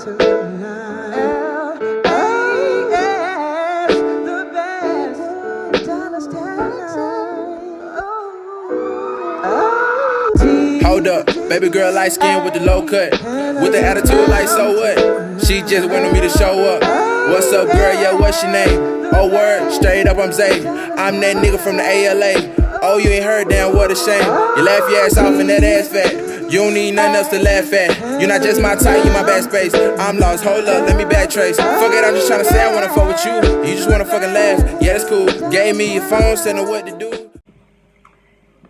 tonight. L.A.S. the best. Dallas, Hold up, baby girl light skin with the low cut, with the attitude like so what? She just wanted me to show up. What's up, girl? Yeah, what's your name? Oh, word, straight up, I'm Zay. I'm that nigga from the ALA. Oh, you ain't heard, damn, what a shame. You laugh your ass off and that ass fat. You don't need nothing else to laugh at. You're not just my type, you my bad space. I'm lost, hold up, let me backtrace. Fuck it, I'm just tryna say I wanna fuck with you. You just wanna fucking laugh, yeah, that's cool. Gave me your phone, said know what to do.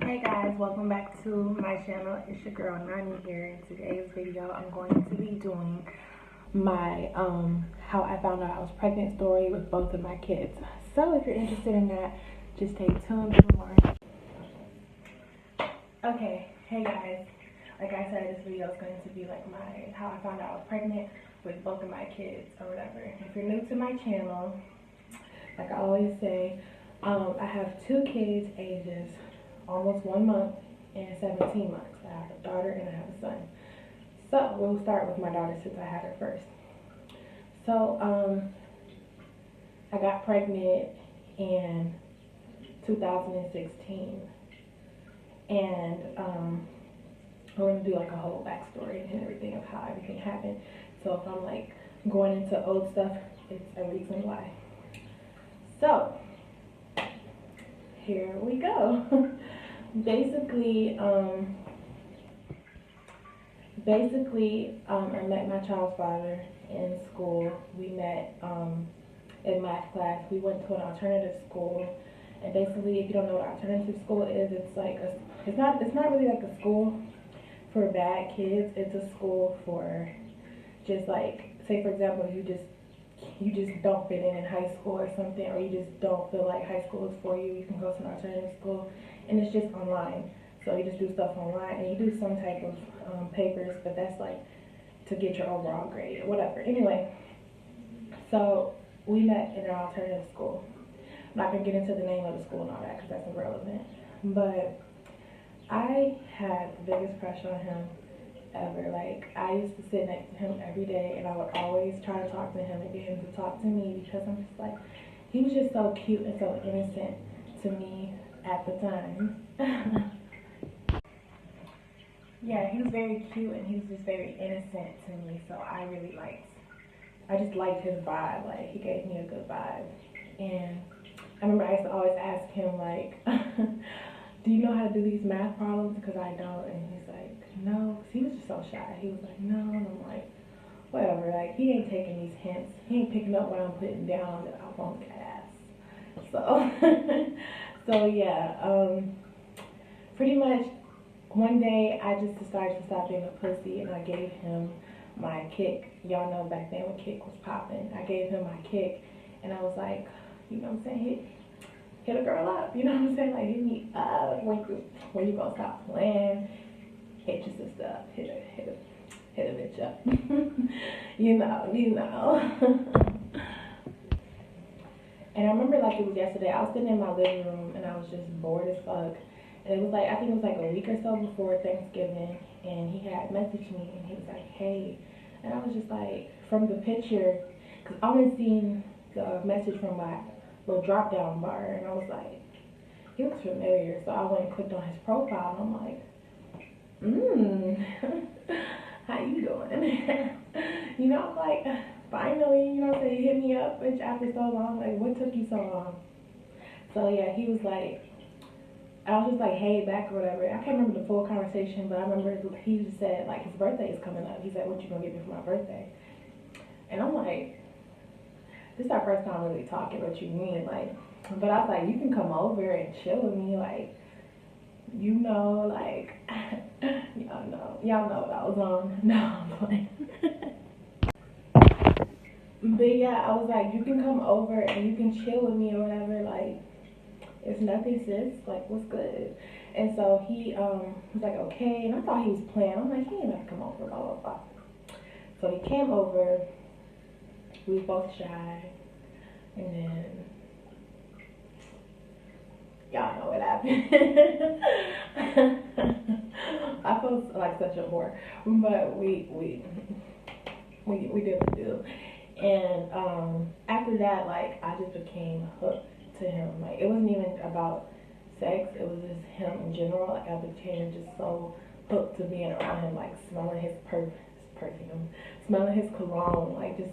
Hey guys, welcome back to my channel. It's your girl Nani here. In today's video, I'm going to be doing my how I found out I was pregnant story with both of my kids. So if you're interested in that, just stay tuned for more. Okay, hey guys. Like I said, this video is going to be like my how I found out I was pregnant with both of my kids or whatever. If you're new to my channel, like I always say, I have two kids ages almost 1 month and 17 months. I have a daughter and I have a son. So we'll start with my daughter since I had her first. So I got pregnant in 2016, and we're gonna do like a whole backstory and everything of how everything happened. So if I'm like going into old stuff, it's a reason why. So here we go. Basically, I met my child's father in school. We met in math class. We went to an alternative school, and basically, if you don't know what alternative school is, it's like it's not really like a school for bad kids. It's a school for just like, say for example, you just don't fit in high school or something, or you just don't feel like high school is for you. You can go to an alternative school, and it's just online. So you just do stuff online, and you do some type of papers, but that's like to get your overall grade or whatever. Anyway, so we met in an alternative school. I'm not gonna get into the name of the school and all that because that's irrelevant. But I had the biggest crush on him ever. Like, I used to sit next to him every day, and I would always try to talk to him and get him to talk to me because I'm just like, he was just so cute and so innocent to me at the time. Yeah, he was very cute and he was just very innocent to me, so I just liked his vibe. Like, he gave me a good vibe. And I remember I used to always ask him, like, do you know how to do these math problems? Because I don't. And he's like, no. He was just so shy. He was like, no. And I'm like, whatever. Like, he ain't taking these hints. He ain't picking up what I'm putting down that I won't ask. So, so yeah, pretty much one day I just decided to stop being a pussy, and I gave him my kick. Y'all know back then when kick was popping. I gave him my kick, and I was like, you know what I'm saying, hit a girl up, you know what I'm saying, like hit me up. When you gonna stop playing? Hit your sister up, hit a bitch up. you know. And I remember like it was yesterday. I was sitting in my living room and I was just bored as fuck. And it was like, I think it was like a week or so before Thanksgiving, and he had messaged me and he was like, hey. And I was just like, from the picture, because I only seen the message from my little drop down bar, and I was like, he looks familiar. So I went and clicked on his profile, and I'm like, how you doing? You know, I'm like, finally, you know what I'm saying, hit me up, bitch, after so long. Like, what took you so long? So yeah, he was like, I was just like, hey, back or whatever. I can't remember the full conversation, but I remember he just said, like, his birthday is coming up. He said, what you gonna get me for my birthday? And I'm like, this is our first time really talking, what you mean? Like, but I was like, you can come over and chill with me, like, you know, like, y'all know what I was on. No, I'm playing. But yeah, I was like, you can come over and you can chill with me or whatever, like, it's nothing, sis, like, what's good? And so he was like, okay, and I thought he was playing. I'm like, he ain't about to come over, blah, blah, blah. So he came over, we was both shy, and then, y'all know what happened. I feel like such a whore, but we we did do. And after that, like, I just became hooked to him. Like, it wasn't even about sex, it was just him in general. Like, I became just so hooked to being around him, like smelling his perfume, smelling his cologne, like just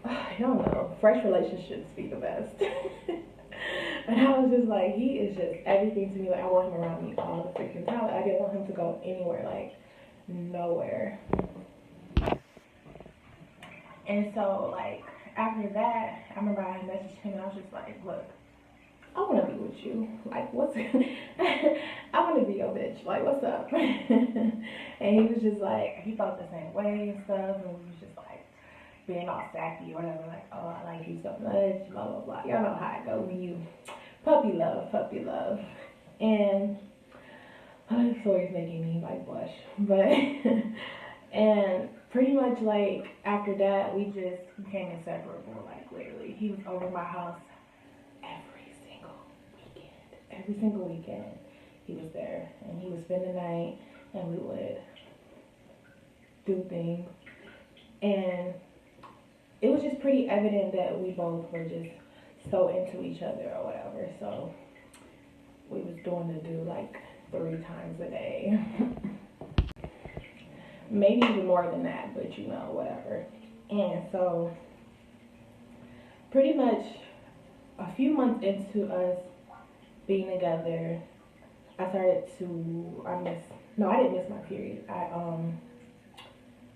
I don't know, fresh relationships be the best. And I was just like, he is just everything to me. Like, I want him around me all the freaking time. I didn't want him to go anywhere, like nowhere. And so, like, after that, I remember I messaged him and I was just like, look, I want to be with you. Like, what's I want to be your bitch. Like, what's up? And he was just like, he felt the same way and stuff. And we was just like being all sassy or whatever. Like, oh, I like you so much, blah, blah, blah. Y'all know how it goes when you puppy love. And it's always making me like blush. But, and pretty much like after that, we just became inseparable. Like, literally, he was over my house every single weekend. He was there, and he would spend the night, and we would do things. And it was just pretty evident that we both were just so into each other or whatever. So we was doing the do like 3 times a day. Maybe even more than that, but you know, whatever. And so pretty much a few months into us being together, I started to, I didn't miss my period.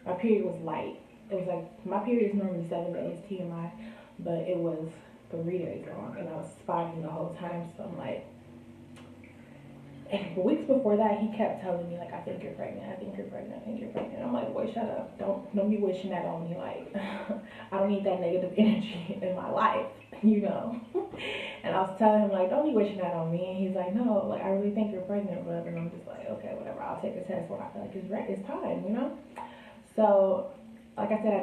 My period was light. It was like, my period is normally 7 days, TMI, but it was 3 days long, and I was spotting the whole time, so I'm like, and weeks before that, he kept telling me, like, I think you're pregnant. I'm like, boy, shut up. Don't be wishing that on me. Like, I don't need that negative energy in my life, you know. And I was telling him, like, don't be wishing that on me. And he's like, no, like, I really think you're pregnant or whatever. And I'm just like, okay, whatever. I'll take a test when I feel like it's time, you know. So, like I said,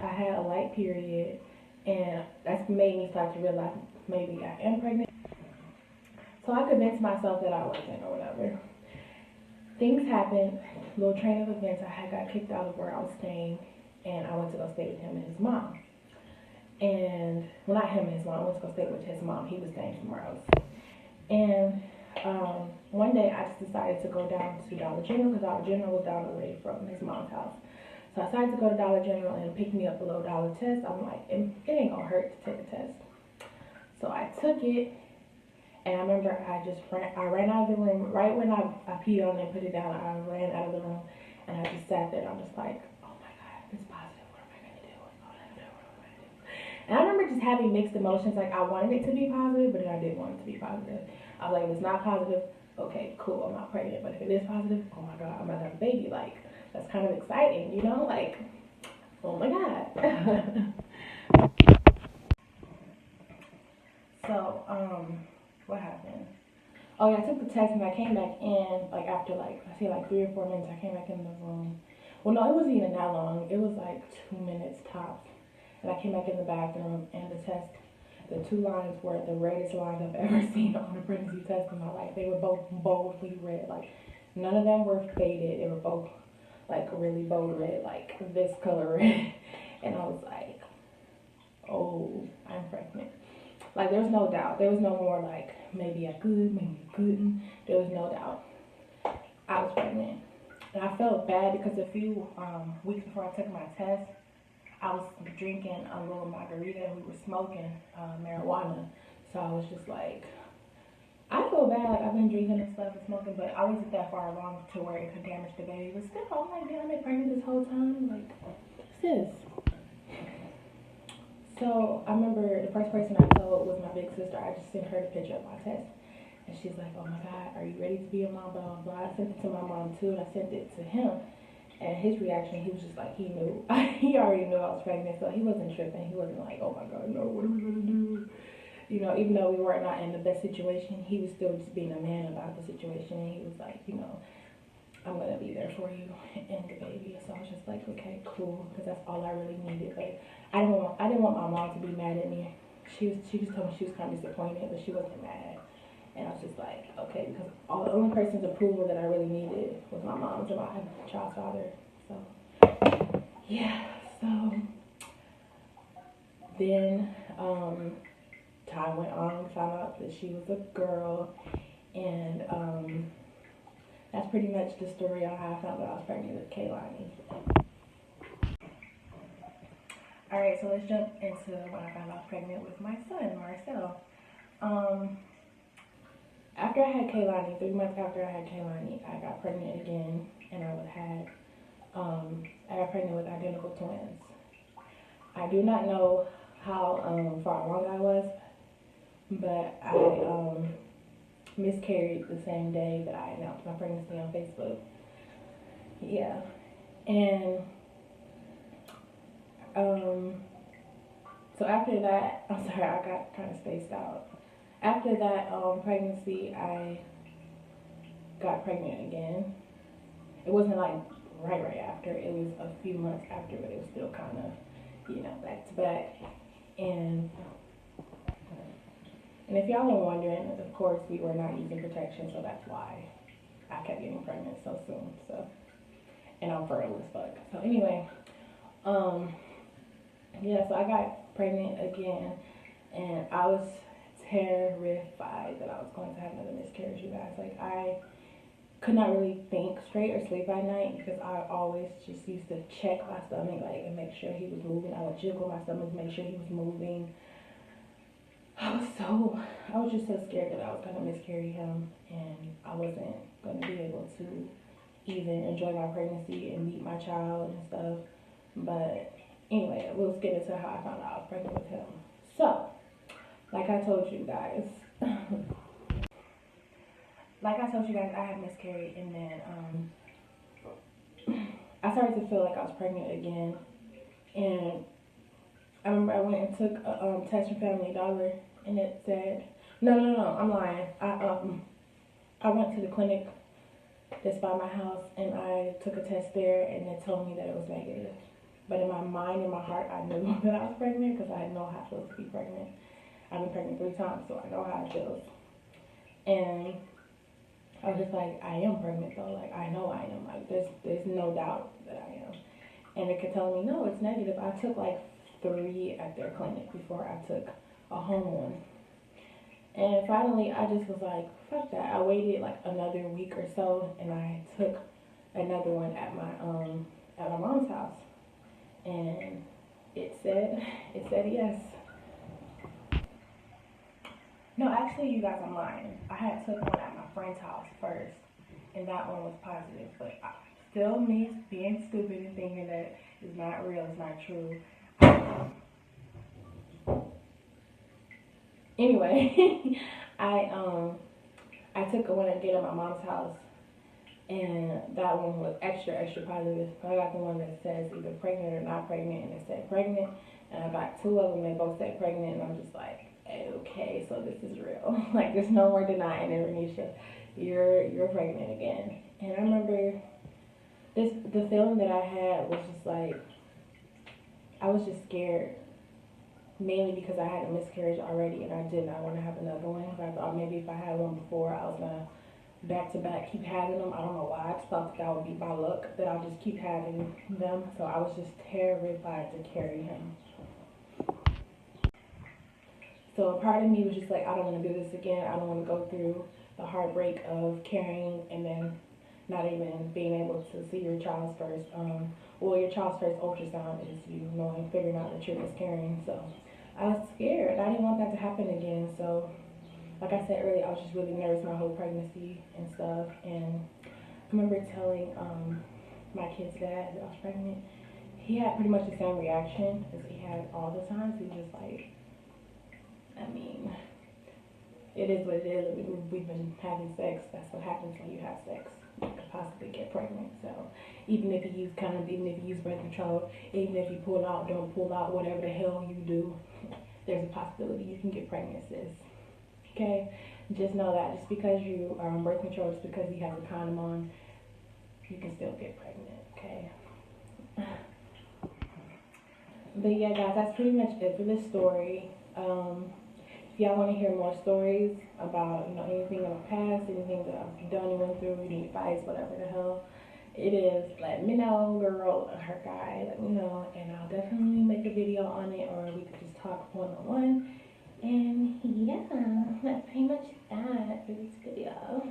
I had a light period, and that's made me start to realize maybe I am pregnant. So I convinced myself that I wasn't or whatever. Things happened, little train of events. I had got kicked out of where I was staying, and I went to go stay with him and his mom. And, well, not him and his mom, I went to go stay with his mom. He was staying somewhere else. And one day I just decided to go down to Dollar General, because Dollar General was down the way from his mom's house. So I decided to go to Dollar General and pick me up a little $1 test. I'm like, it ain't gonna hurt to take a test. So I took it. And I remember I ran out of the room. Right when I peed on it and put it down, I ran out of the room. And I just sat there and I'm just like, oh my God, it's positive. What am I going to do? And I remember just having mixed emotions. Like, I wanted it to be positive, but then I didn't want it to be positive. I was like, if it's not positive, okay, cool, I'm not pregnant. But if it is positive, oh my God, I'm about to have a baby. Like, that's kind of exciting, you know? Like, oh my God. So, what happened? Oh yeah, I took the test and I came back in, like, after, like, I say, like, 3 or 4 minutes, I came back in the room. Well, no, it wasn't even that long. It was, like, 2 minutes tops. And I came back in the bathroom, and the test, the 2 lines were the reddest lines I've ever seen on a pregnancy test in my life. They were both boldly red. Like, none of them were faded. They were both, like, really bold red, like, this color red. And I was like, oh, I'm pregnant. Like, there was no doubt. There was no more, like, maybe I could, maybe I couldn't. There was no doubt. I was pregnant. And I felt bad because a few weeks before I took my test, I was drinking a little margarita and we were smoking marijuana. So I was just like, I feel bad. Like, I've been drinking and stuff and smoking, but I wasn't that far along to where it could damage the baby. But still, I'm like, damn, I've been pregnant this whole time. Like, sis. So I remember the first person I told was my big sister. I just sent her the picture of my test. And she's like, oh my God, are you ready to be a mom, blah, blah, blah. I sent it to my mom too, and I sent it to him. And his reaction, he was just like, he knew. He already knew I was pregnant, so he wasn't tripping. He wasn't like, oh my God, no, what are we going to do? You know, even though we were not in the best situation, he was still just being a man about the situation. And he was like, you know, I'm going to be there for you and the baby. So I was just like, okay, cool, because that's all I really needed. But I didn't want my mom to be mad at me. She just told me she was kind of disappointed, but she wasn't mad. And I was just like, okay, because the only person's approval that I really needed was my mom's and my child's father. So yeah, so then time went on, found out that she was a girl, and that's pretty much the story on how I found out I was pregnant with Kaylani. Alright, so let's jump into when I found out I was pregnant with my son, Marcel. After I had Kaylani, 3 months after I had Kaylani, I got pregnant again, and I got pregnant with identical twins. I do not know how far along I was, but I miscarried the same day that I announced my pregnancy on Facebook. Yeah, and so after that, I'm sorry, I got kind of spaced out. After that pregnancy, I got pregnant again. It wasn't like right after. It was a few months after, but it was still kind of, back to back. And if y'all are wondering, of course, we were not using protection, so that's why I kept getting pregnant so soon. So, and I'm fertile as fuck. So anyway, yeah, so I got pregnant again, and I was terrified that I was going to have another miscarriage, you guys. Like, I could not really think straight or sleep at night because I always just used to check my stomach, like, and make sure he was moving. I would jiggle my stomach to make sure he was moving. I was just so scared that I was going to miscarry him, and I wasn't going to be able to even enjoy my pregnancy and meet my child and stuff. But anyway, we'll get into how I found out I was pregnant with him. So, like I told you guys, I had miscarried, and then I started to feel like I was pregnant again. And I remember I went and took a test from Family Dollar, and it said, no, I'm lying. I went to the clinic that's by my house, and I took a test there, and it told me that it was negative. But in my mind and my heart, I knew that I was pregnant because I know how it feels to be pregnant. I've been pregnant 3 times, so I know how it feels. And I was just like, I am pregnant though. Like, I know I am. Like, there's no doubt that I am. And it kept telling me, no, it's negative. I took like 3 at their clinic before I took a home one. And finally, I just was like, fuck that. I waited like another week or so, and I took another one at my mom's house. And it said yes. No, actually, you guys, I'm lying. I had took one at my friend's house first, and that one was positive. But still, me being stupid and thinking that it's not real, it's not true. Anyway, I took one again at my mom's house, and that one was extra positive. I got the one that says either pregnant or not pregnant, and it said pregnant. And I got 2 of them, they both said pregnant, and I'm just like, okay, so this is real. Like, there's no more denying it, Renisha. You're pregnant again. And I remember the feeling that I had was just like, I was just scared. Mainly because I had a miscarriage already, and I did not want to have another one. I thought maybe if I had one before, I was gonna back to back keep having them. I don't know why. I just thought that would be my luck, that I'll just keep having them. So I was just terrified to carry him. So a part of me was just like, I don't want to do this again. I don't want to go through the heartbreak of carrying and then not even being able to see your child's first. Your child's first ultrasound is you knowing, figuring out that you're miscarrying. So I was scared. I didn't want that to happen again. So, like I said earlier, I was just really nervous my whole pregnancy and stuff. And I remember telling my kid's dad that I was pregnant. He had pretty much the same reaction as he had all the time. So he was just like, I mean, it is what it is. We've been having sex. That's what happens when you have sex. You could possibly get pregnant. So even if you use condoms, even if you use birth control, even if you pull out, don't pull out, whatever the hell you do, there's a possibility you can get pregnant, sis. Okay? Just know that. Just because you are on birth control, just because you have a condom on, you can still get pregnant. Okay? But yeah, guys, that's pretty much it for this story. If y'all want to hear more stories about, anything in the past, anything that I've done and went through, you need advice, whatever the hell, it is, let me know, girl or guy, let me know, and I'll definitely make a video on it, or we could just talk one-on-one. And yeah, that's pretty much that for this video.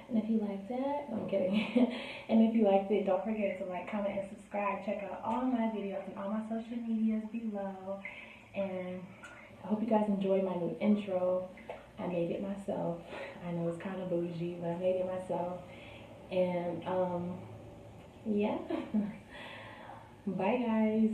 And if you liked it, I'm kidding. And if you liked it, don't forget to like, comment, and subscribe. Check out all my videos and all my social medias below. And I hope you guys enjoyed my new intro. I made it myself. I know it's kind of bougie, but I made it myself. And yeah. Bye guys.